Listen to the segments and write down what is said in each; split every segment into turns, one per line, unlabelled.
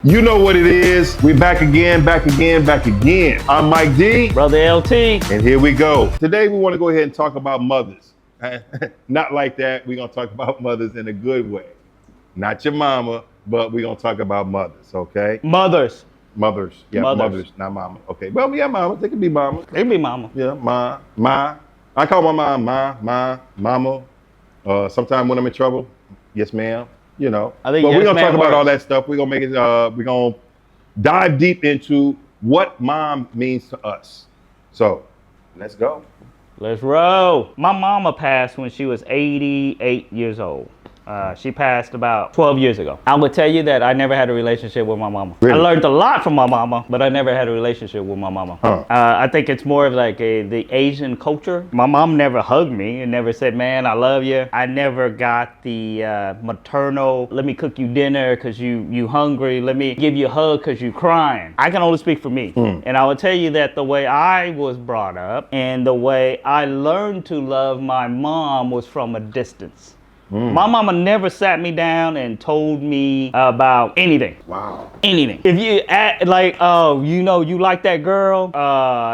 You know what it is. We're back again. I'm Mike D.
Brother LT.
And here we go. Today we want to go ahead and talk about mothers. Not like that. We're going to talk about mothers in a good way. Not your mama, but we're going to talk about mothers, okay?
Mothers.
Yeah, mothers, not mama. Okay. Well, yeah, mamas. They can be mamas.
They can be mama.
Yeah, ma. I call my mom mama. Sometimes when I'm in trouble, yes, ma'am. You know,
I think
but we're gonna talk about
works.
all that stuff. We're gonna make it. We're gonna dive deep into what mom means to us. So, let's go.
Let's roll. My mama passed when she was 88 years old. She passed about 12 years ago. I would tell you that I never had a relationship with my mama.
Really?
I learned a lot from my mama, but I never had a relationship with my mama.
Huh.
I think it's more of like the Asian culture. My mom never hugged me and never said, man, I love you. I never got the maternal, let me cook you dinner because you hungry. Let me give you a hug because you crying. I can only speak for me. And I would tell you that the way I was brought up and the way I learned to love my mom was from a distance. My mama never sat me down and told me about anything.
Wow.
Anything. If you act like, oh, you know, you like that girl,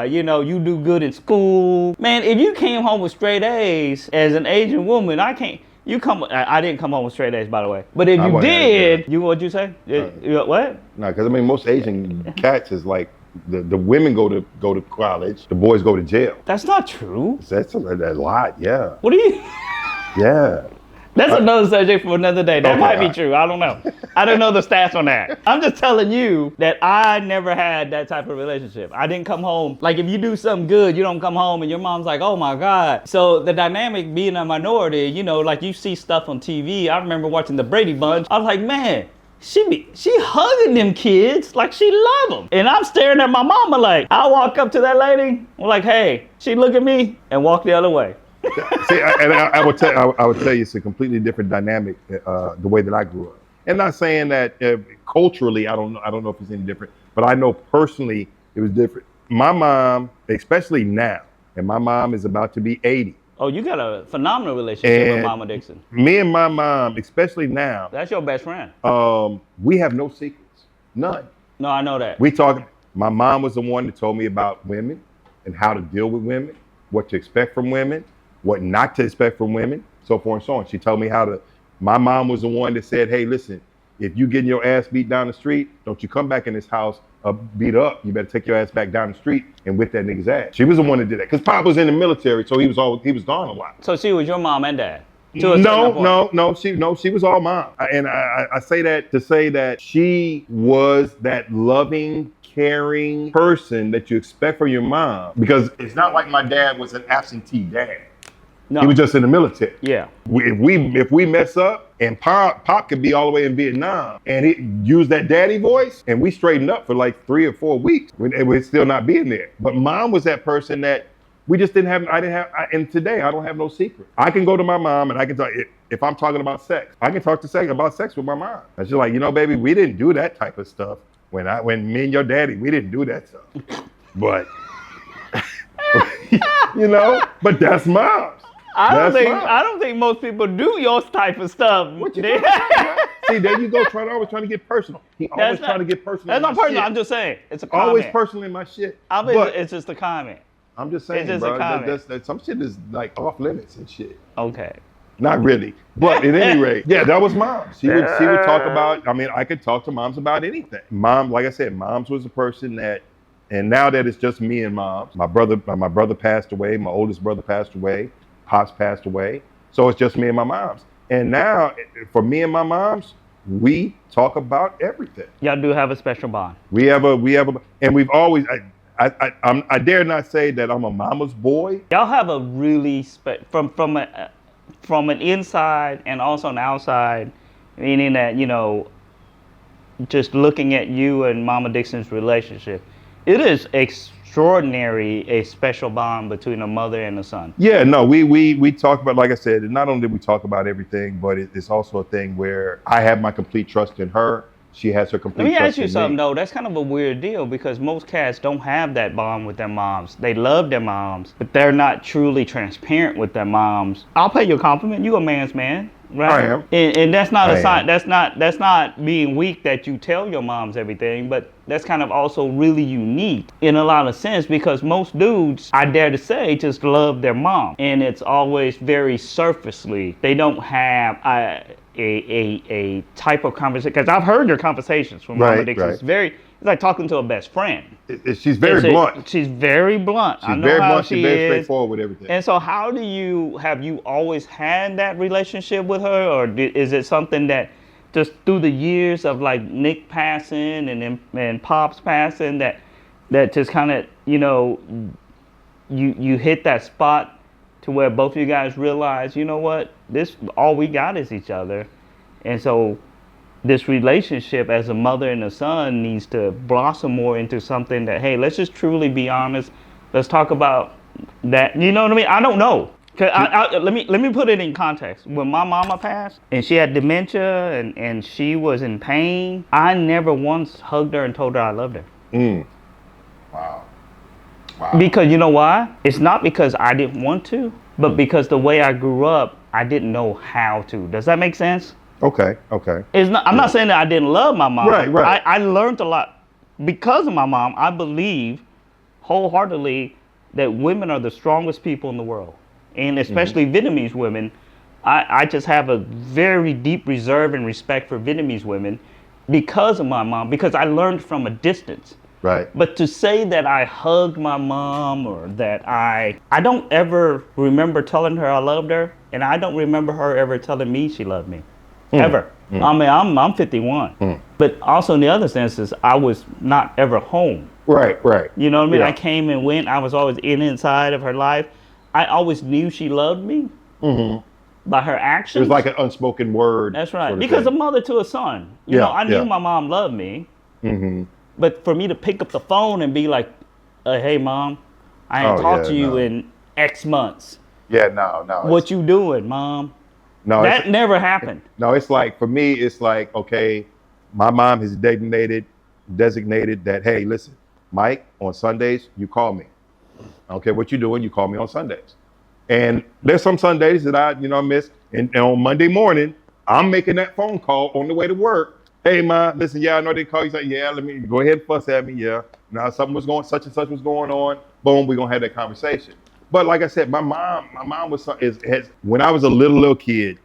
you know, you do good in school. Man, if you came home with straight A's as an Asian woman, I didn't come home with straight A's, by the way. But if you did, what'd you say? What?
No, because I mean, most Asian cats is like the women go to college, the boys go to jail.
That's not true.
That's a lot, yeah.
What do you?
Yeah.
That's another subject for another day. That
Okay,
might be true. I don't know. I don't know the stats on that. I'm just telling you that I never had that type of relationship. I didn't come home. Like if you do something good, you don't come home and your mom's like, oh my God. So the dynamic being a minority, you know, like you see stuff on TV. I remember watching the Brady Bunch. I was like, man, she hugging them kids like she love them. And I'm staring at my mama like, I walk up to that lady. I'm like, hey, she look at me and walk the other way.
See, I would tell you it's a completely different dynamic the way that I grew up. And not saying that culturally, I don't know if it's any different, but I know personally it was different. My mom, especially now, and my mom is about to be 80.
Oh, you got a phenomenal relationship with Mama Dixon.
Me and my mom, especially now.
That's your best friend.
We have no secrets, none.
No, I know that.
We talk. My mom was the one that told me about women and how to deal with women, what to expect from women, what not to expect from women, so forth and so on. She told me my mom was the one that said, hey, listen, if you getting your ass beat down the street, don't you come back in this house beat up. You better take your ass back down the street and whip that nigga's ass. She was the one that did that. Because Pop was in the military, so he was gone a lot.
So she was your mom and dad?
No, she was all mom. And I say that to say that she was that loving, caring person that you expect from your mom. Because it's not like my dad was an absentee dad.
No.
He was just in the military.
Yeah.
If we mess up and Pop could be all the way in Vietnam and he used that daddy voice and we straightened up for like 3 or 4 weeks, we'd still not being there. But mom was that person that we just didn't have. And today I don't have no secret. I can go to my mom and I can talk. If I'm talking about sex, I can talk about sex with my mom. And she's like, you know, baby, we didn't do that type of stuff when me and your daddy, we didn't do that stuff. But you know, but that's mom's.
I don't think most people do your type of stuff.
What you doing? See, there you go, always trying to get personal. He always trying to get personal.
That's not personal.
Shit.
I'm just saying. It's a comment.
Always personal in my shit.
It's just a comment.
I'm just saying,
it's just
bro.
A comment.
That some shit is like off limits and shit.
Okay.
Not really, but at any rate, yeah, that was mom. She would talk about. I mean, I could talk to moms about anything. Mom, like I said, moms was a person that. And now that it's just me and mom, my brother passed away. My oldest brother passed away. Pops passed away. So it's just me and my moms. And now for me and my moms, we talk about everything.
Y'all do have a special bond.
We have and we've always, I dare not say that I'm a mama's boy.
Y'all have a really, from an inside and also an outside, meaning that, you know, just looking at you and Mama Dixon's relationship, it is extraordinary, a special bond between a mother and a son.
Yeah, no, we talk about, like I said, not only do we talk about everything, but it's also a thing where I have my complete trust in her. She has her complete trust in me.
Let me ask you something, though. That's kind of a weird deal because most cats don't have that bond with their moms. They love their moms, but they're not truly transparent with their moms. I'll pay you a compliment. You a man's man. right?
I am.
And that's not a
I
sign.
am.
That's not being weak that you tell your moms everything, but that's kind of also really unique in a lot of sense because most dudes, I dare to say, just love their mom, and it's always very surfacely. They don't have a type of conversation because I've heard your conversations with Mama
Right,
Dixie.
right.
It's like talking to a best friend.
She's very blunt.
She's very blunt. I
She's
know
very
how
blunt.
she
She's very
is.
straightforward with everything.
And so, have you always had that relationship with her, or is it something that just through the years of like Nick passing and Pop's passing that just kind of you hit that spot to where both of you guys realize, you know what, this all we got is each other, and so this relationship as a mother and a son needs to blossom more into something that, hey, let's just truly be honest. Let's talk about that. You know what I mean? I don't know. Let me put it in context. When my mama passed and she had dementia and she was in pain, I never once hugged her and told her I loved her.
Wow.
Because you know why? It's not because I didn't want to, but because the way I grew up, I didn't know how to. Does that make sense?
Okay.
It's not. I'm not saying that I didn't love my mom.
Right.
I learned a lot because of my mom. I believe wholeheartedly that women are the strongest people in the world, and especially Vietnamese women. I just have a very deep reserve and respect for Vietnamese women because of my mom. Because I learned from a distance.
Right.
But to say that I hugged my mom or that I don't ever remember telling her I loved her, and I don't remember her ever telling me she loved me. Ever. I mean, I'm 51. But also in the other senses, I was not ever home.
Right.
You know what I mean?
Yeah.
I came and went. I was always inside of her life. I always knew she loved me by her actions.
It was like an unspoken word.
That's right.
sort of
Because a
thing.
mother to a son. You know, I knew my mom loved me. But for me to pick up the phone and be like, hey, Mom, I ain't talked to you in X months.
Yeah, no.
What you doing, Mom?
No,
That never happened.
No, it's like, for me, it's like, okay, my mom has designated that, hey, listen, Mike, on Sundays, you call me. I don't care what you're doing, you call me on Sundays. And there's some Sundays that I miss. And on Monday morning, I'm making that phone call on the way to work. Hey, Ma, listen, I know they call you. Say, let me go ahead and fuss at me. Yeah. Now such and such was going on. Boom, we're going to have that conversation. But like I said, my mom when I was a little kid,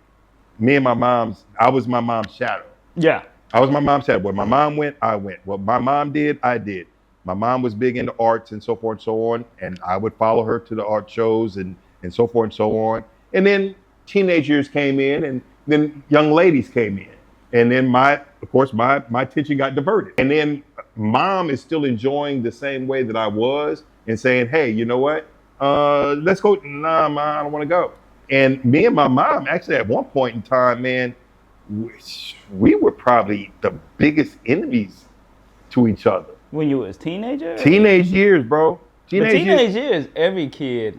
I was my mom's shadow.
Yeah.
I was my mom's shadow. Where my mom went, I went. What my mom did, I did. My mom was big into arts and so forth and so on. And I would follow her to the art shows and so forth and so on. And then teenage years came in and then young ladies came in. And then my attention got diverted. And then mom is still enjoying the same way that I was and saying, hey, you know what? Let's go. Nah, Ma, I don't want to go. And me and my mom, actually, at one point in time, man, we were probably the biggest enemies to each other.
When you was teenager?
Teenage years, bro.
Teenage years, every kid.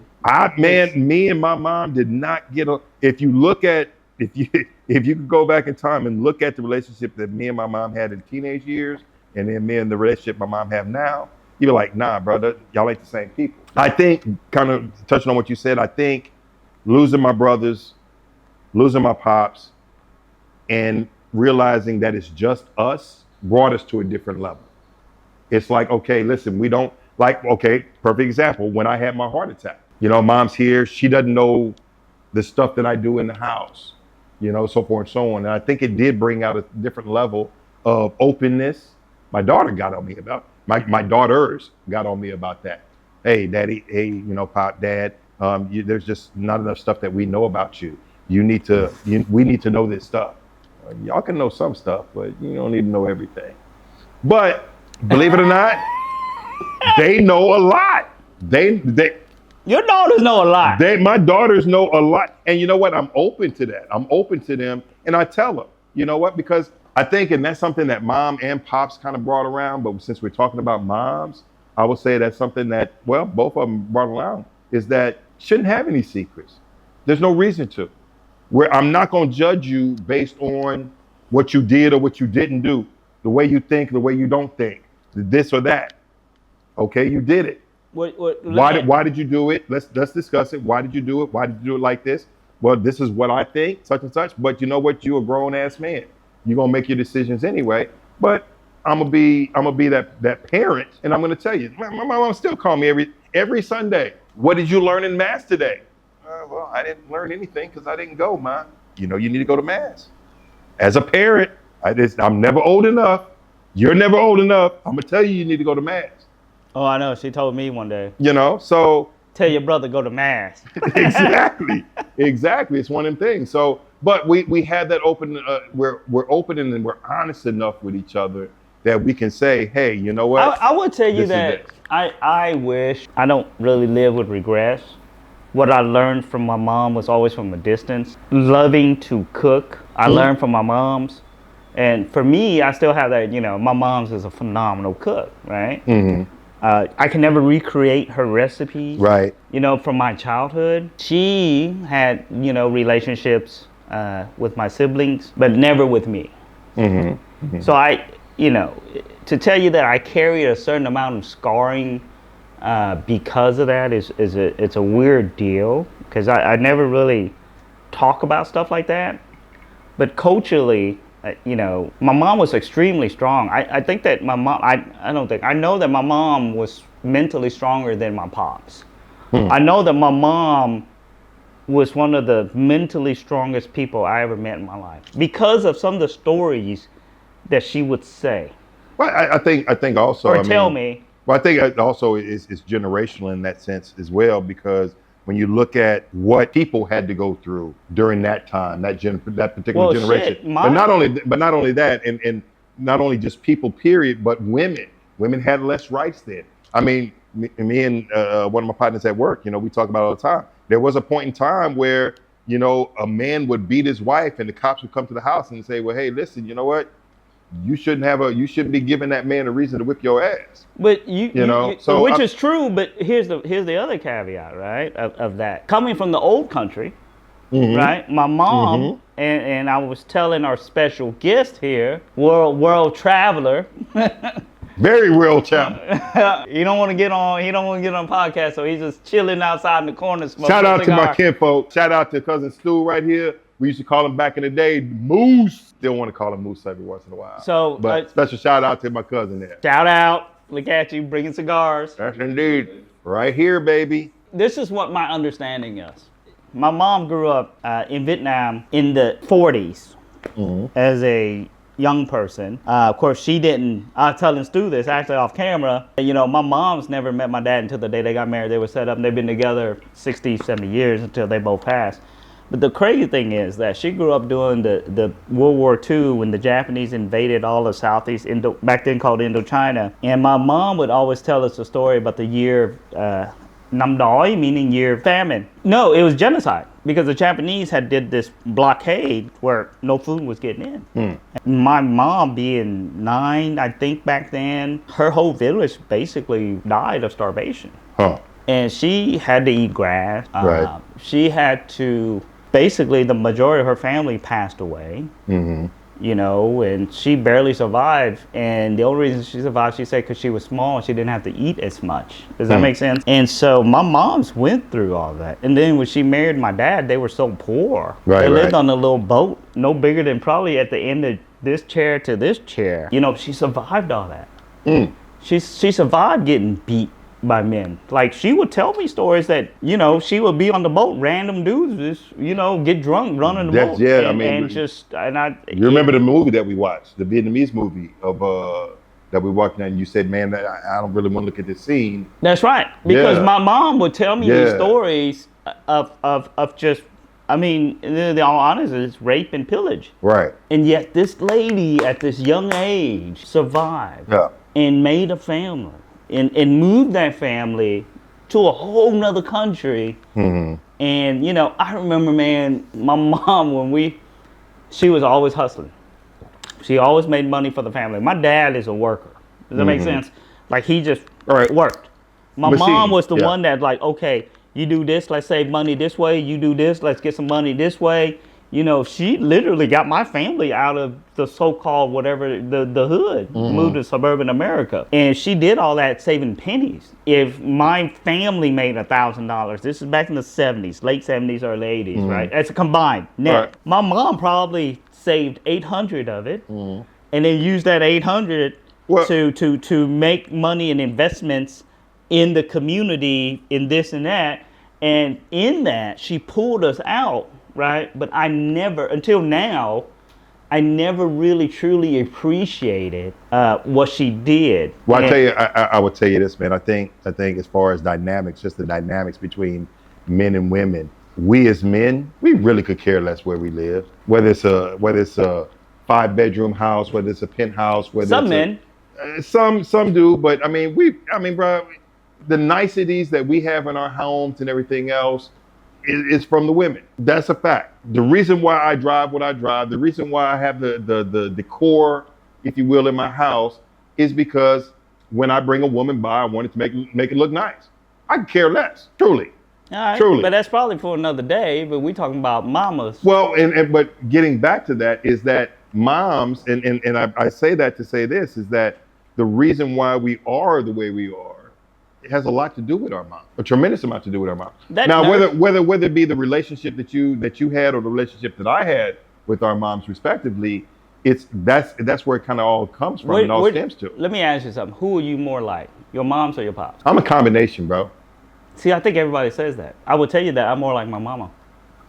Me and my mom did not get a. If you could go back in time and look at the relationship that me and my mom had in teenage years, and then me and the relationship my mom have now, you'd be like, nah, brother, y'all ain't the same people. I think, kind of touching on what you said, I think losing my brothers, losing my pops, and realizing that it's just us brought us to a different level. It's like, okay, listen, perfect example, when I had my heart attack. Mom's here, she doesn't know the stuff that I do in the house, so forth and so on. And I think it did bring out a different level of openness. My daughter got on me about, my daughters got on me about that. Hey, Daddy, hey, Pop, Dad, there's just not enough stuff that we know about you. We need to know this stuff. Y'all can know some stuff, but you don't need to know everything. But believe it or not, they know a lot.
Your daughters know a lot.
My daughters know a lot. And you know what? I'm open to that. I'm open to them. And I tell them, you know what? Because I think, and that's something that Mom and Pops kind of brought around. But since we're talking about moms, I would say that's something that, both of them brought around, is that shouldn't have any secrets. There's no reason to. Where I'm not going to judge you based on what you did or what you didn't do, the way you think, the way you don't think, this or that. Okay, you did it. Why did you do it? Let's discuss it. Why did you do it? Why did you do it like this? well, this is what I think, such and such. But you know what? You're a grown ass man. You're gonna make your decisions anyway. But I'm gonna be that parent, and I'm gonna tell you, my mom still call me every Sunday. What did you learn in mass today? Well, I didn't learn anything because I didn't go, ma. You know, you need to go to mass. As a parent, I'm never old enough. You're never old enough. I'm gonna tell you, you need to go to mass.
Oh, I know. She told me one day.
You know, so
tell your brother go to mass.
exactly. It's one of them things. So, but we had that open. We're open and we're honest enough with each other that we can say, hey, you know what?
I would tell you that I wish I don't really live with regrets. What I learned from my mom was always from a distance. Loving to cook, I learned from my mom's. And for me, I still have that, you know, my mom's is a phenomenal cook, right? I can never recreate her recipes,
right?
You know, from my childhood. She had, you know, relationships with my siblings, but never with me. So I, you know, to tell you that I carry a certain amount of scarring because of that it's a weird deal, because I never really talk about stuff like that. But culturally, you know, my mom was extremely strong. I think that my mom, I know that my mom was mentally stronger than my pops. I know that my mom was one of the mentally strongest people I ever met in my life because of some of the stories that she would say.
Well, I think also,
or tell me.
Well, I think also it's generational in that sense as well, because when you look at what people had to go through during that time, that particular generation, but not only that, and not only just people, period, but women had less rights then. I mean, me and one of my partners at work, you know, we talk about it all the time. There was a point in time where, you know, a man would beat his wife, and the cops would come to the house and say, well, hey, listen, you know what? You shouldn't be giving that man a reason to whip your ass.
But which is true. But here's the other caveat, right? Of that, coming from the old country, right? My mom and I was telling our special guest here, world traveler.
Very real traveler.
He don't want to get on podcast, so he's just chilling outside in the corner smoking.
Shout out to my kinfolk. Shout out to cousin Stu right here. We used to call him back in the day Moose. Still want to call him Moose every once in a while.
So,
but special shout out to my cousin there.
Shout out. Look at you bringing cigars.
That's indeed. Right here, baby.
This is what my understanding is. My mom grew up in Vietnam in the 40s as a young person. Of course, she didn't. I was telling Stu this actually off camera. You know, my mom's never met my dad until the day they got married. They were set up and they've been together 60, 70 years until they both passed. But the crazy thing is that she grew up during the World War II when the Japanese invaded all of Southeast Indo, back then called Indochina. And my mom would always tell us a story about the year Năm Đói, meaning year of famine. No, it was genocide, because the Japanese had did this blockade where no food was getting in. My mom being 9, I think back then, her whole village basically died of starvation. And she had to eat grass.
Right.
She had to... Basically, the majority of her family passed away, you know, and she barely survived. And the only reason she survived, she said, because she was small, she didn't have to eat as much. Does that make sense? And so my mom's went through all that. And then when she married my dad, they were so poor. They lived on a little boat, no bigger than probably at the end of this chair to this chair. You know, she survived all that. She survived getting beat by men. Like, she would tell me stories that, you know, she would be on the boat, random dudes just, you know, get drunk, running the boat.
Yeah, you remember the movie that we watched, the Vietnamese movie of that we watched, and you said, man, I don't really want to look at this scene.
That's right. Because my mom would tell me these stories of just, I mean, in all honesty, it's rape and pillage.
Right.
And yet this lady at this young age survived and made a family. And moved that family to a whole nother country. And, you know, I remember, man, my mom, she was always hustling. She always made money for the family. My dad is a worker. Does that make sense? Like, he just worked. My mom was the one that, like, okay, you do this, let's save money this way. You do this, let's get some money this way. You know, she literally got my family out of the so-called whatever, the hood, moved to suburban America. And she did all that saving pennies. If my family made $1,000, this is back in the 70s, late 70s, early 80s, right? That's a combined net.
Right.
My mom probably saved 800 of it and then used that 800
Well-
to make money and investments in the community, in this and that. And in that, she pulled us out. Right, but I never, until now, I never really truly appreciated what she did.
Well, I would tell you this, man. I think as far as dynamics, just the dynamics between men and women, we as men, we really could care less where we live. Whether it's a 5-bedroom house, whether it's a penthouse, whether
Some
it's
men,
some do, but I mean, bro, the niceties that we have in our homes and everything else. Is from the women. That's a fact. The reason why I drive what I drive, the reason why I have the decor, if you will, in my house, is because when I bring a woman by, I want it to make it look nice. I can care less, truly.
all right,
Truly.
but that's probably for another day. But we talking about mamas.
Well, but getting back to that is that moms, and I say that to say this, is that the reason why we are the way we are, it has a lot to do with our mom, a tremendous amount to do with our mom. Now, whether it be the relationship that you had or the relationship that I had with our moms respectively, that's where it kind of all comes from and all stems to.
Let me ask you something. Who are you more like, your moms or your pops?
I'm a combination, bro.
See, I think everybody says that. I would tell you that I'm more like my mama.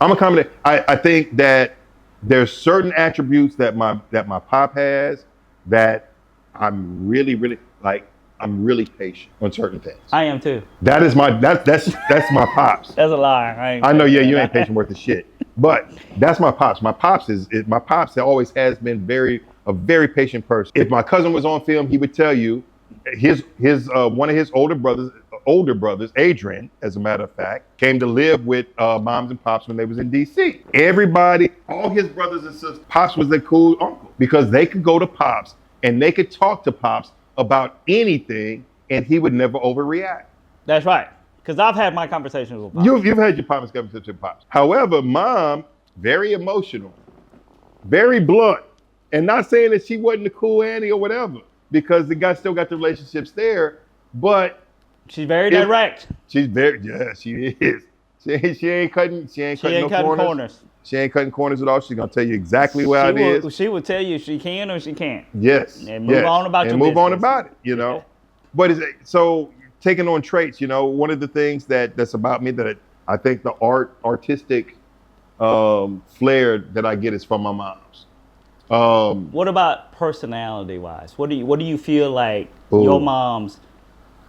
I'm a combination. I think that there's certain attributes that my pop has that I'm really, really like. I'm really patient on certain things.
I am too.
That's my pops.
That's a lie.
I know, yeah, you ain't patient worth a shit. But that's my pops. My pops always has been a very patient person. If my cousin was on film, he would tell you his one of his older brothers, Adrian, as a matter of fact, came to live with moms and pops when they was in DC. Everybody, all his brothers and sisters, pops was their cool uncle because they could go to pops and they could talk to pops about anything, and he would never overreact.
That's right. Because I've had my conversations with pops.
You've had your conversations with pops. However, mom, very emotional, very blunt, and not saying that she wasn't a cool Annie or whatever, because the guy still got the relationships there, but
she's very direct.
She is. She ain't cutting corners. She ain't cutting corners at all. She's gonna tell you exactly what it is.
She will tell you if she can or she can't.
Yes.
And move on about your business.
And move on about it, you know. But so taking on traits, you know, one of the things that's about me that I think the artistic flair that I get is from my mom's.
What about personality wise? What do you feel like your mom's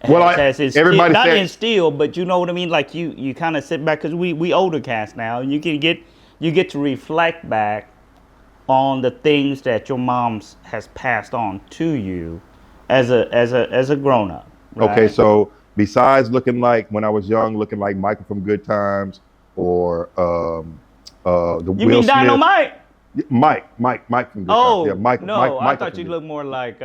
has instilled, not instilled, but you know what I mean? Like you kind of sit back, because we older cast now, and you get to reflect back on the things that your mom's has passed on to you as a grown up. Right?
Okay, so besides looking like when I was young, looking like Michael from Good Times, or the
you mean Dynamite?
Mike from Good Times. Yeah, Mike.
I thought you looked more like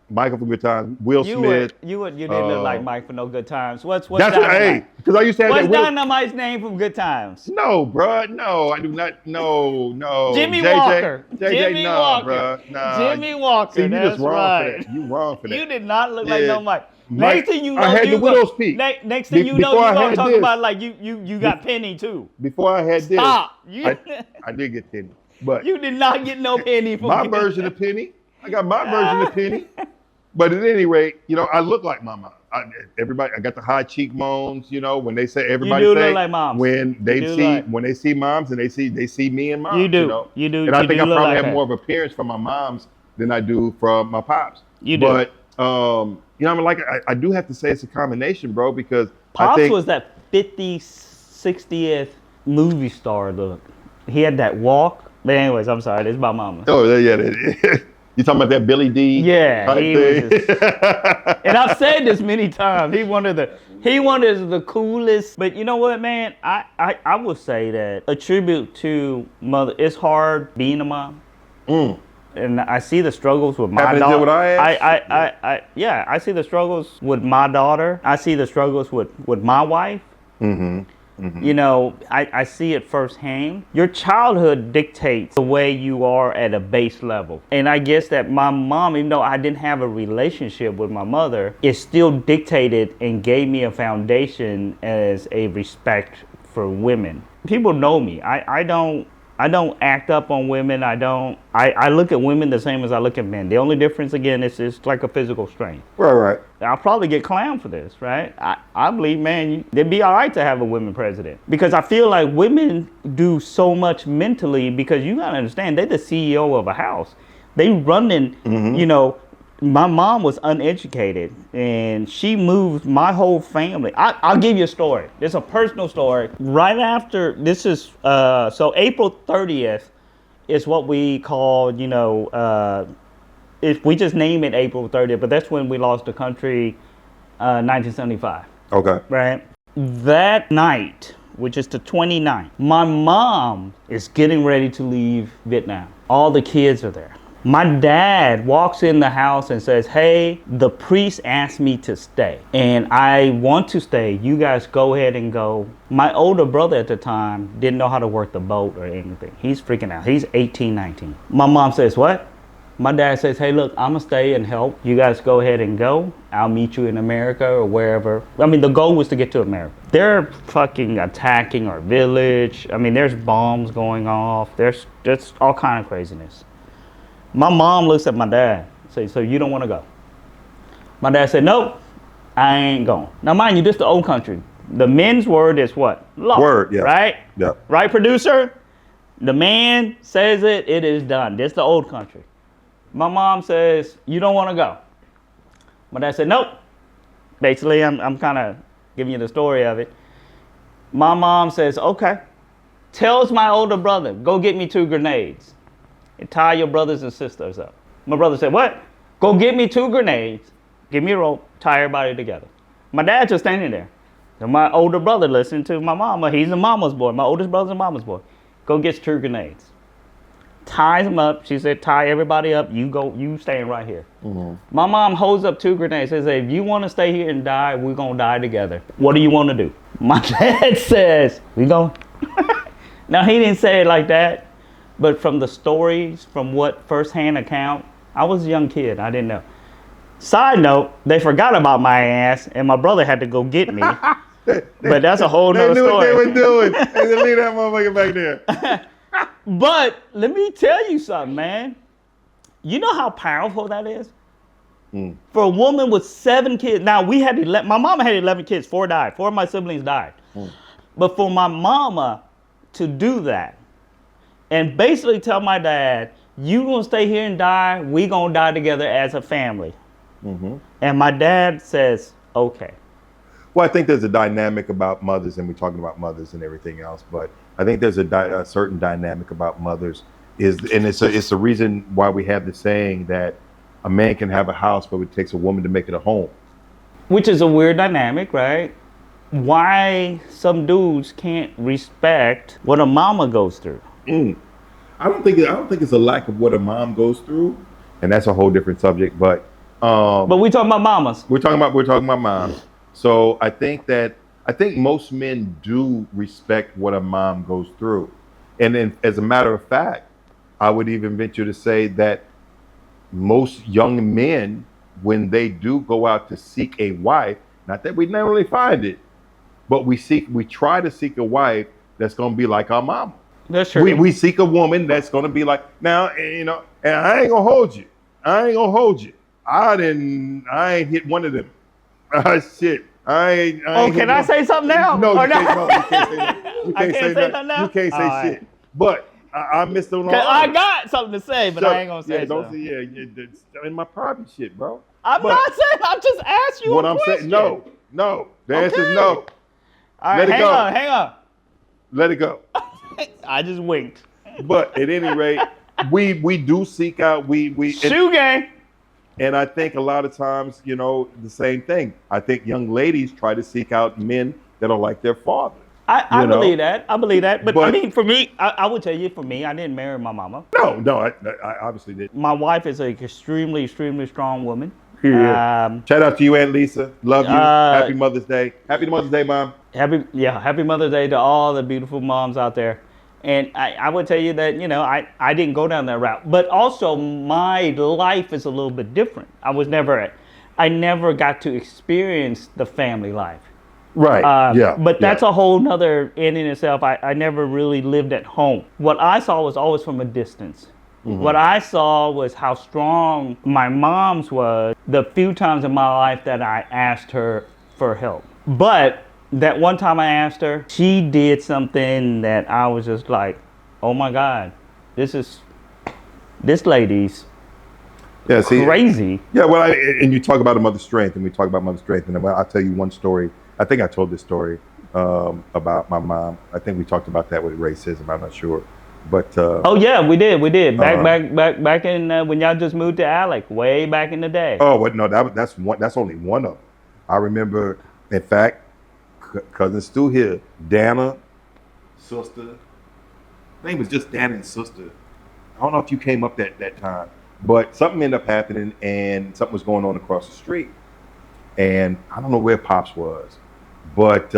Michael from Good Times. Will Smith.
You didn't look like Mike from No Good Times. What's
that's
Dynamite?
Hey, because I used to have
what's
that. What's
Dynamite's name from Good Times?
No, bro. No, I do not. No.
Jimmy
JJ,
Walker.
JJ,
Jimmy
no,
Walker.
Bro. Nah.
Jimmy Walker.
See, you
that's
just wrong
right.
for that. You wrong for that.
You did not look like
Yeah.
no Mike.
Mike,
Next thing you know,
I had the widow's peak.
Next thing you know,
Before I
you're gonna
had
talk
this.
about like you got Penny too.
Before I had this,
Stop.
I did get Penny, but
You did not get no Penny from
my version of Penny. I got my version of Penny. But at any rate, you know, I look like my mom. I got the high cheekbones. You know, when they say everybody
You do
say
look like moms.
when they see moms and they see me and moms.
You do.
You know?
You do.
And I
You
think
do
I
look
probably
like
have
that.
more of appearance from my moms than I do from my pops.
You do.
But you know, I mean, like I do have to say it's a combination, bro, because
Pops
I think
was that 50th, 60th movie star look. He had that walk. But anyways, I'm sorry. This is about mama.
Oh yeah, you talking about that Billy D?
Yeah,
type
he
thing?
was and I've said this many times. He one of the coolest. But you know what, man? I will say that a tribute to mother. It's hard being a mom. And I see the struggles with my daughter.
What I
I see the struggles with my daughter. I see the struggles with my wife. You know, I see it firsthand. Your childhood dictates the way you are at a base level. And I guess that my mom, even though I didn't have a relationship with my mother, it still dictated and gave me a foundation as a respect for women. People know me. I don't act up on women. I look at women the same as I look at men. The only difference, again, is it's like a physical strength.
Right.
I'll probably get clowned for this, right? I believe, man, it'd be all right to have a women president. Because I feel like women do so much mentally, because you gotta understand, they're the CEO of a house. They running, you know, my mom was uneducated and she moved my whole family. I'll give you a story. It's a personal story. Right after, this is, so April 30th is what we call, you know, if we just name it April 30th, but that's when we lost the country, 1975.
Okay.
Right? That night, which is the 29th, my mom is getting ready to leave Vietnam. All the kids are there. My dad walks in the house and says, hey, the priest asked me to stay and I want to stay. You guys go ahead and go. My older brother at the time didn't know how to work the boat or anything. He's freaking out. He's 18, 19. My mom says, what? My dad says, hey, look, I'm gonna stay and help. You guys go ahead and go. I'll meet you in America or wherever. I mean, the goal was to get to America. They're fucking attacking our village. I mean, there's bombs going off. There's all kind of craziness. My mom looks at my dad and says, so you don't want to go? My dad said, nope, I ain't going. Now, mind you, this is the old country. The men's word is what? Law.
Word, yeah.
Right?
Yeah.
Right, producer? The man says it, it is done. This is the old country. My mom says, you don't want to go? My dad said, nope. Basically, I'm kind of giving you the story of it. My mom says, okay. Tells my older brother, go get me 2 grenades. And tie your brothers and sisters up. My brother said, what? Go get me 2 grenades, give me a rope, tie everybody together. My dad's just standing there. And my older brother listened to my mama. He's a mama's boy. My oldest brother's a mama's boy. Go get 2 grenades. Ties them up. She said, tie everybody up. You go, you staying right here. My mom holds up 2 grenades. Says, if you want to stay here and die, we're going to die together. What do you want to do? My dad says, we going. Now, he didn't say it like that. But from the stories, from what firsthand account, I was a young kid. I didn't know. Side note, they forgot about my ass, and my brother had to go get me. But that's a whole nother story.
They knew what they were doing. And they leave that motherfucker back there.
But let me tell you something, man. You know how powerful that is? For a woman with 7 kids. Now, we had my mama had 11 kids. 4 died. 4 of my siblings died. But for my mama to do that, and basically tell my dad, you gonna stay here and die, we gonna die together as a family. And my dad says, okay.
Well, I think there's a dynamic about mothers, and we're talking about mothers and everything else, but I think there's a certain dynamic about mothers, and it's a reason why we have the saying that a man can have a house, but it takes a woman to make it a home.
Which is a weird dynamic, right? Why some dudes can't respect what a mama goes through.
I don't think it's a lack of what a mom goes through, and that's a whole different subject. But
we talking about mamas.
We're talking about moms. So I think most men do respect what a mom goes through, and then as a matter of fact, I would even venture to say that most young men, when they do go out to seek a wife, not that we never really find it, but we try to seek a wife that's going to be like our mama.
That's true.
We seek a woman that's going to be like, now, you know, and I ain't going to hold you. I ain't hit one of them. Shit. I ain't
can I say something now?
No,
or
you can't say that. You can't say that.
Now?
You can't say shit. Right. But I missed the one.
I got something to say, but I ain't going to say it.
Don't say, it's in my private shit, bro.
I'm not saying, I'm just asking you
what
a question.
I'm saying, no. The answer is no.
All right, hang on.
Let it go.
I just winked.
But at any rate, we do seek out
shoe gang.
And I think a lot of times, you know, the same thing. I think young ladies try to seek out men that are like their father.
I believe that. But I mean, for me, I would tell you, for me, I didn't marry my mama.
No, I obviously didn't.
My wife is an extremely, extremely strong woman.
Yeah. Shout out to you, Aunt Lisa. Love you. Happy Mother's Day. Happy Mother's Day, Mom.
Happy Mother's Day to all the beautiful moms out there. And I would tell you that, I didn't go down that route. But also my life is a little bit different. I never got to experience the family life.
Right.
But that's a whole nother in itself. I never really lived at home. What I saw was always from a distance. What I saw was how strong my mom's was the few times in my life that I asked her for help. But that one time I asked her, she did something that I was just like, oh my God, this lady's crazy.
Yeah, well, and you talk about a mother's strength, and we talk about mother's strength, and I'll tell you one story. I think I told this story about my mom. I think we talked about that with racism. I'm not sure. But
oh yeah, we did. Back in when y'all just moved to Alec, way back in the day.
Oh, what? No, that's only one of them. I remember, in fact, cousin Stu here, Dana, sister. Name was just Dana and sister. I don't know if you came up that time, but something ended up happening, and something was going on across the street, and I don't know where Pops was. But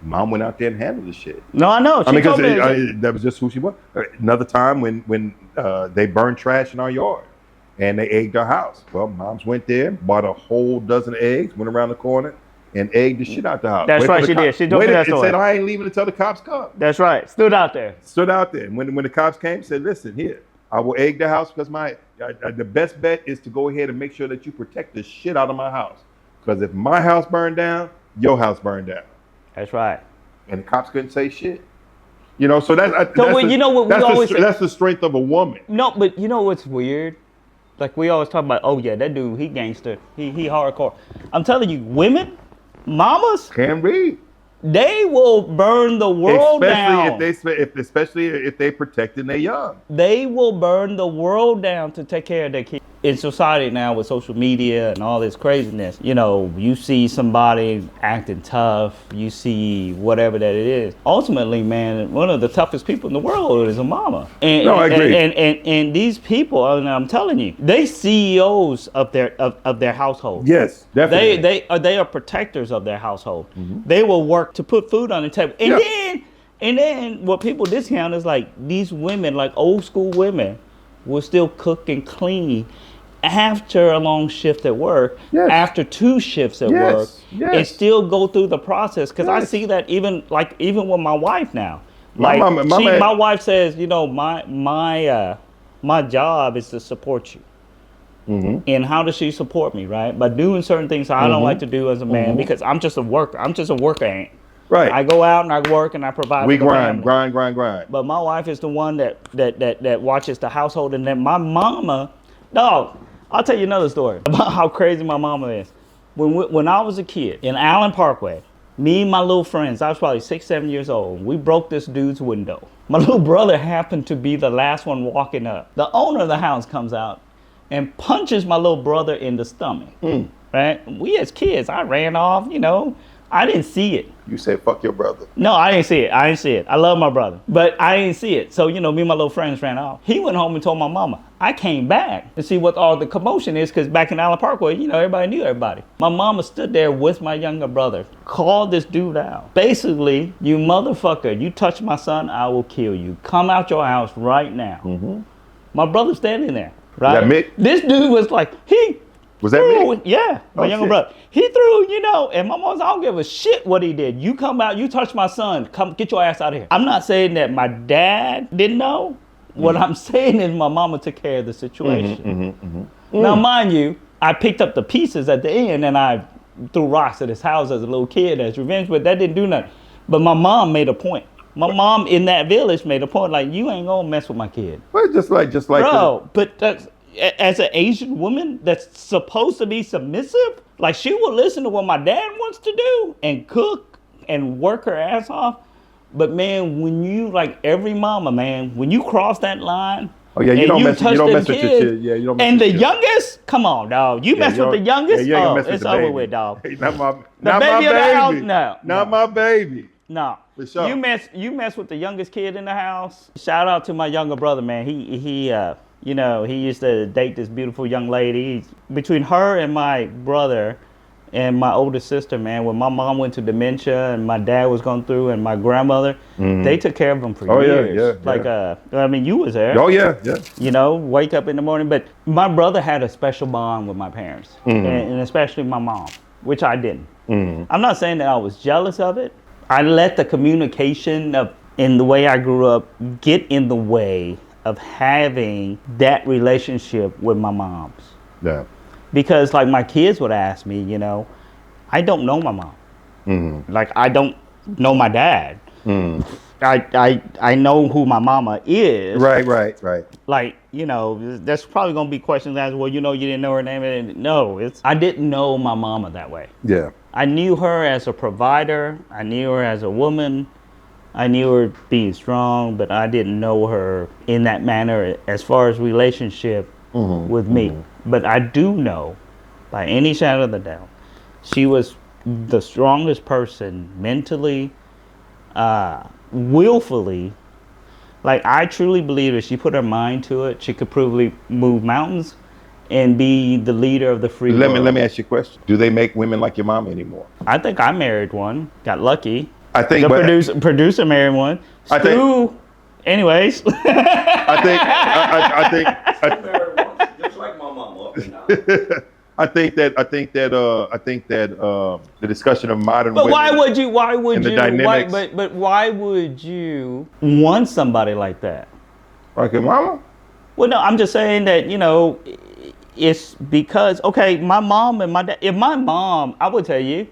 Mom went out there and handled the shit.
No, I know.
Because that was just who she was. Another time when they burned trash in our yard and they egged our house. Well, Mom's went there, bought a whole dozen eggs, went around the corner and egged the shit out the house.
That's right, she did. She told me that story.
Said, I ain't leaving until the cops come.
That's right. Stood out there.
And when the cops came, said, listen, here, I will egg the house because the best bet is to go ahead and make sure that you protect the shit out of my house. Because if my house burned down, your house burned down.
That's right.
And the cops couldn't say shit. So that's the strength of a woman.
No, but you know what's weird? Like we always talk about, oh yeah, that dude, he gangster. He hardcore. I'm telling you, women, mamas
can read.
They will burn the world down.
Especially if they protecting their young.
They will burn the world down to take care of their kids. In society now with social media and all this craziness, you see somebody acting tough, you see whatever that it is. Ultimately, man, one of the toughest people in the world is a mama.
I agree.
And these people, I'm telling you, they CEOs of their household.
Yes, definitely.
They are protectors of their household. Mm-hmm. They will work to put food on the table. And then what people discount is like these women, like old school women, will still cook and clean after a long shift at work, after 2 shifts at work, and still go through the process. Because I see that even with my wife now. My wife says, my job is to support you. Mm-hmm. And how does she support me, right? By doing certain things I don't like to do as a man, because I'm just a worker. I'm just a worker ant.
Right.
I go out and I work and I provide.
We
for the family.
grind.
But my wife is the one that watches the household, and then my mama, dog. I'll tell you another story about how crazy my mama is. When I was a kid in Allen Parkway, me and my little friends, I was probably 6, 7 years old. We broke this dude's window. My little brother happened to be the last one walking up. The owner of the house comes out and punches my little brother in the stomach. Right? We as kids, I ran off, I didn't see it.
You said, fuck your brother.
No, I didn't see it. I love my brother. But I didn't see it. So, me and my little friends ran off. He went home and told my mama. I came back to see what all the commotion is, because back in Allen Parkway, everybody knew everybody. My mama stood there with my younger brother, called this dude out. Basically, you motherfucker, you touch my son, I will kill you. Come out your house right now. Mm-hmm. My brother's standing there, right?
That Mick?
This dude was like,
was that me?
Yeah, my younger brother. He threw, and my mom said, I don't give a shit what he did. You come out, you touch my son, come get your ass out of here. I'm not saying that my dad didn't know. What I'm saying is my mama took care of the situation. Now, mind you, I picked up the pieces at the end and I threw rocks at his house as a little kid as revenge, but that didn't do nothing. But my mom made a point. My mom in that village made a point, like, you ain't gonna mess with my kid.
Well, just like.
Bro, but that's, as an Asian woman that's supposed to be submissive, like she will listen to what my dad wants to do and cook and work her ass off. But man, when you, like every mama, man, when you cross that line,
you don't mess with your kid. Yeah, you don't mess
and
with
the youngest, come on, dog. You mess with the youngest, it's over with, dog.
Hey, not my
baby of the house,
not my baby.
No.
For sure.
You mess with the youngest kid in the house. Shout out to my younger brother, man. He he used to date this beautiful young lady. Between her and my brother, and my older sister, man, when my mom went to dementia and my dad was going through and my grandmother, they took care of them for years.
Yeah.
Like, I mean, you was there.
Oh yeah.
You know, wake up in the morning. But my brother had a special bond with my parents, and especially my mom, which I didn't. I'm not saying that I was jealous of it. I let the communication in the way I grew up get in the way of having that relationship with my mom's.
Yeah.
Because like my kids would ask me, you know, I don't know my mom. Like I don't know my dad. I know who my mama is.
Right.
Like, you know, there's probably gonna be questions asked, well, you know, you didn't know her name. And no, I didn't know my mama that way.
Yeah.
I knew her as a provider. I knew her as a woman. I knew her being strong, but I didn't know her in that manner as far as relationship with me. But I do know, by any shadow of the doubt, she was the strongest person mentally, willfully. Like, I truly believe if she put her mind to it, she could probably move mountains and be the leader of the free world.
Let me ask you a question. Do they make women like your mom anymore?
I think I married one. Got lucky.
I think
the producer married one. Stu, anyways.
I think
Just like my mama.
I think that the discussion of modern
But
women.
why would you?
The dynamics.
But why would you want somebody like that?
Like your mama?
Well, no, I'm just saying that, you know, it's because, okay, my mom and my dad. If my mom, I would tell you,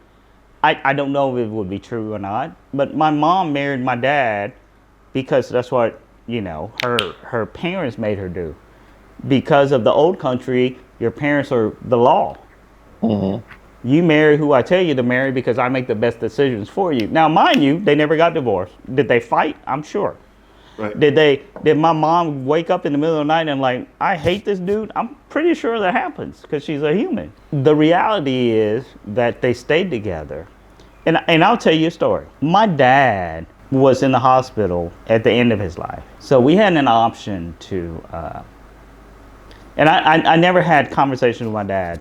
I don't know if it would be true or not, but my mom married my dad because that's what, you know, her parents made her do. Because of the old country, your parents are the law. You marry who I tell you to marry because I make the best decisions for you. Now, mind you, they never got divorced. Did they fight? I'm sure.
Right.
Did my mom wake up in the middle of the night and like, I hate this dude? I'm pretty sure that happens because she's a human. The reality is that they stayed together. And I'll tell you a story. My dad was in the hospital at the end of his life. So we had an option to, and I never had conversations with my dad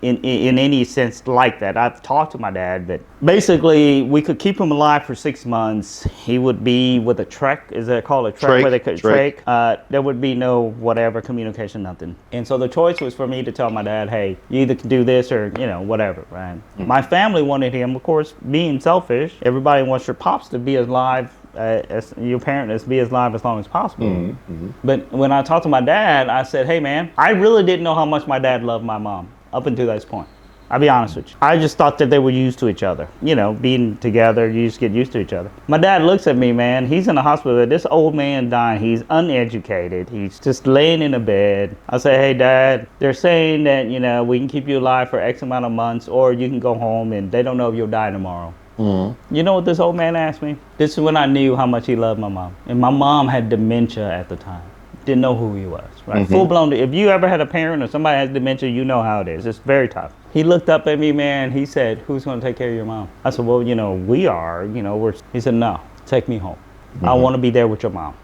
in any sense like that. I've talked to my dad, but basically we could keep him alive for 6 months. He would be with a trach, is that called a trach? Where they could trach. There would be no whatever communication, nothing. And so the choice was for me to tell my dad, hey, you either can do this or, you know, whatever, right? My family wanted him, of course, being selfish. Everybody wants your pops to be alive as your parent be as live as long as possible. But when I talked to my dad, I said, hey man, I really didn't know how much my dad loved my mom up until this point. I'll be honest with you. I just thought that they were used to each other. You know, being together, you just get used to each other. My dad looks at me, man, he's in the hospital. This old man dying, he's uneducated. He's just laying in a bed. I say, hey dad, they're saying that, you know, we can keep you alive for X amount of months or you can go home and they don't know if you'll die tomorrow. You know what this old man asked me? This is when I knew how much he loved my mom. And my mom had dementia at the time. Didn't know who he was, right? Full blown. If you ever had a parent or somebody has dementia, you know how it is. It's very tough. He looked up at me, man. He said, who's going to take care of your mom? I said, well, you know, we are, you know, he said, no, take me home. I want to be there with your mom.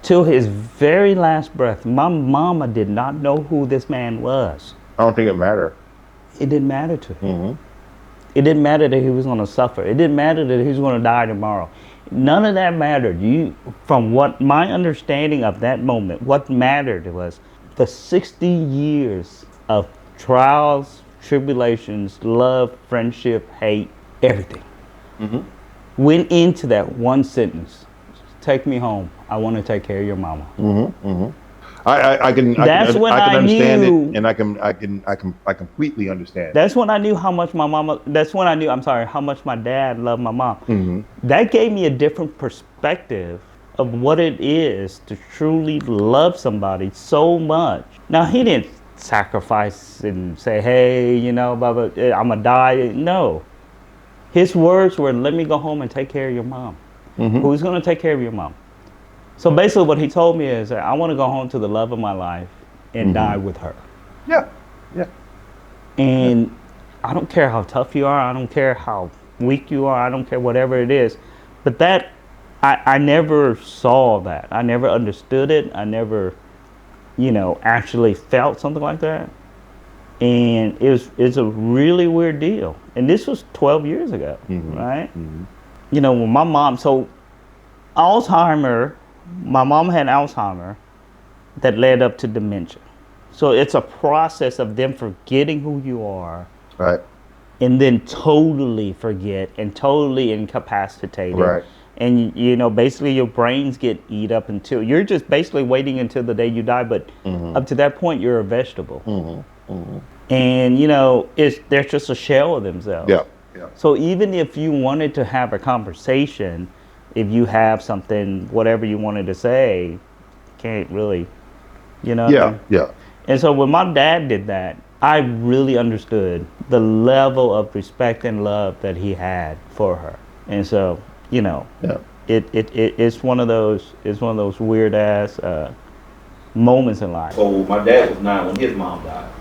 Till his very last breath, my mama did not know who this man was.
I don't think it mattered.
It didn't matter to him. It didn't matter that he was going to suffer. It didn't matter that he was going to die tomorrow. None of that mattered. From what my understanding of that moment, what mattered was the 60 years of trials, tribulations, love, friendship, hate, everything. Went into that one sentence. Take me home. I want to take care of your mama.
I can understand
knew,
it, and I completely understand.
That's when I knew how much my mama. That's when I knew. I'm sorry, how much my dad loved my mom. That gave me a different perspective of what it is to truly love somebody so much. Now he didn't sacrifice and say, "Hey, you know, blah, blah, I'm gonna die." No, his words were, "Let me go home and take care of your mom." Who's gonna take care of your mom? So basically what he told me is that I want to go home to the love of my life and die with her.
Yeah.
And I don't care how tough you are. I don't care how weak you are. I don't care whatever it is. But that, I never saw that. I never understood it. I never, you know, actually felt something like that. And it's a really weird deal. And this was 12 years ago, right? You know, when my mom, so Alzheimer, my mom had Alzheimer that led up to dementia. So it's a process of them forgetting who you are.
Right.
And then totally forget and totally incapacitated.
Right.
And you know, basically your brains get eat up until you're just basically waiting until the day you die. But up to that point, you're a vegetable. And you know, they're just a shell of themselves.
Yeah. Yeah.
So even if you wanted to have a conversation, if you have something, whatever you wanted to say, can't really, you know.
Yeah. Yeah.
And so when my dad did that, I really understood the level of respect and love that he had for her. And so, you know, it's one of those weird ass moments in life.
So my dad was 9 when his mom died,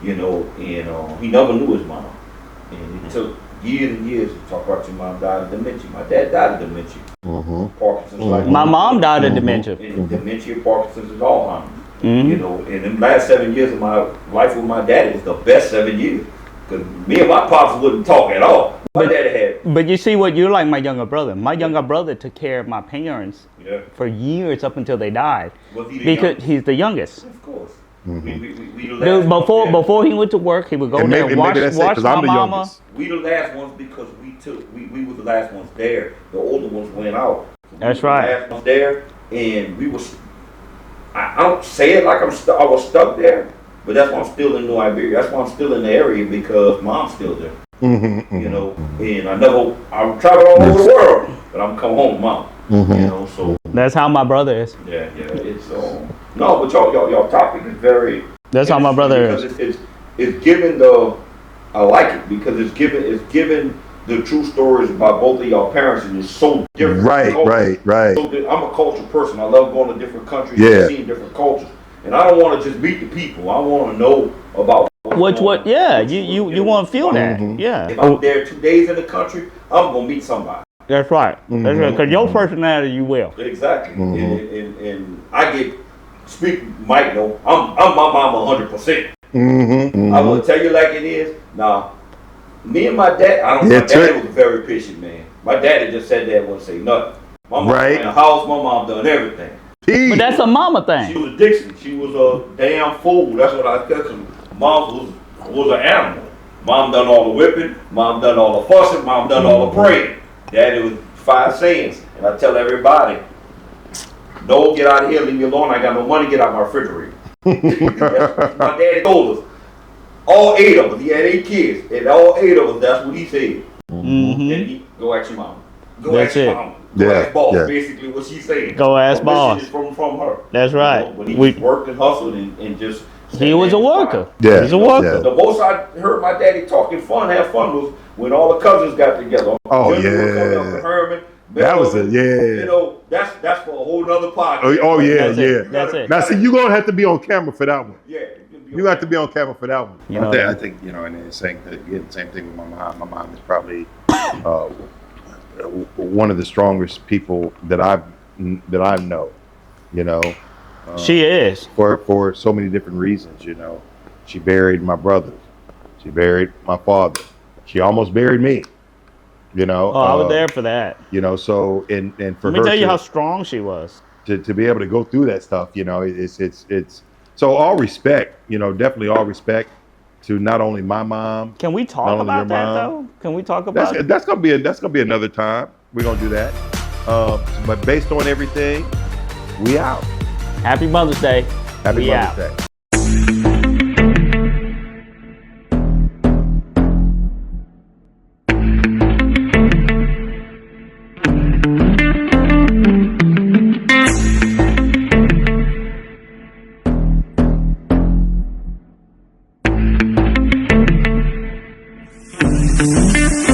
you know, and he never knew his mom. And it took years and years to talk about your mom died of dementia. My dad died of dementia. Parkinson's. Like
My mom died of dementia.
And dementia, Parkinson's, and Alzheimer's. You know, and in the last 7 years of my life with my daddy was the best 7 years. Because me and my pops wouldn't talk at all. My daddy had.
But you see what, you're like my younger brother. My younger brother took care of my parents for years up until they died.
Was he the
because
youngest?
he's the youngest.
Of course. We the
Dude,
last ones there.
before he went to work, he would go there and watch my mama.
We the last ones because we were the last ones there. The older ones went out. So
That's
we were
right.
The last ones there, and we was. I don't say it like I was stuck there, but that's why I'm still in New Iberia. That's why I'm still in the area because mom's still there. You know, and I travel all over the world, but I'm come home, mom. You know, so
That's how my brother is.
yeah, it's no, but y'all topic is very.
That's how my brother is.
Because it's given the. I like it because it's given the true stories about both of y'all parents, and it's so different.
Right.
So I'm a cultural person. I love going to different countries
Yeah.
and seeing different cultures, and I don't want to just meet the people. I want to know about what's going on.
Yeah, you want to feel that. Yeah.
If I'm there 2 days in the country, I'm gonna meet somebody.
That's right. That's right. Because your personality, you will.
Exactly. And I get Mike know I'm my mama 100%. I will tell you like it is. Now, me and my dad, my dad was very patient man. My daddy just sat there and wouldn't say nothing. My mom ran the house, my mom done everything.
But that's a mama thing.
She was a Dixon. She was a damn fool. That's what I said to her. Mom was an animal. Mom done all the whipping. Mom done all the fussing. Mom done all the praying. Daddy was 5 sayings. And I tell everybody, no, get out of here, leave me alone. I got no money, get out my refrigerator. My daddy told us. All 8 of us. He had 8 kids. And all 8 of us, that's what he said. And he, go ask your mom. Go ask your mom. Go ask boss. Basically what she's saying.
Go ask boss.
Is from her.
That's right.
You know, when he worked and hustled and just.
He was a worker.
Yeah.
He's a worker.
The most I heard my daddy talking have fun was when all the cousins got together.
Oh,
Herman,
that was it. Yeah.
You know, that's for a whole nother podcast.
Oh yeah,
That's it.
Now see, you're gonna have to be on camera for that one.
Yeah.
You have to be on camera for that one.
You know,
I think and it's saying that again, same thing with my mom. My mom is probably
one of the strongest people that I know. You know.
She is.
For so many different reasons, you know. She buried my brothers. She buried my father. She almost buried me. You know.
Oh, I was there for that.
You know, so and for her.
Let me tell you how strong she was.
To be able to go through that stuff, you know, it's so all respect, you know, definitely all respect to not only my mom.
Can we talk about that though? Can we talk about
that's gonna be another time. We're gonna do that. But based on everything, we out.
Happy Mother's Day.
Happy Mother's Day.
Thank you.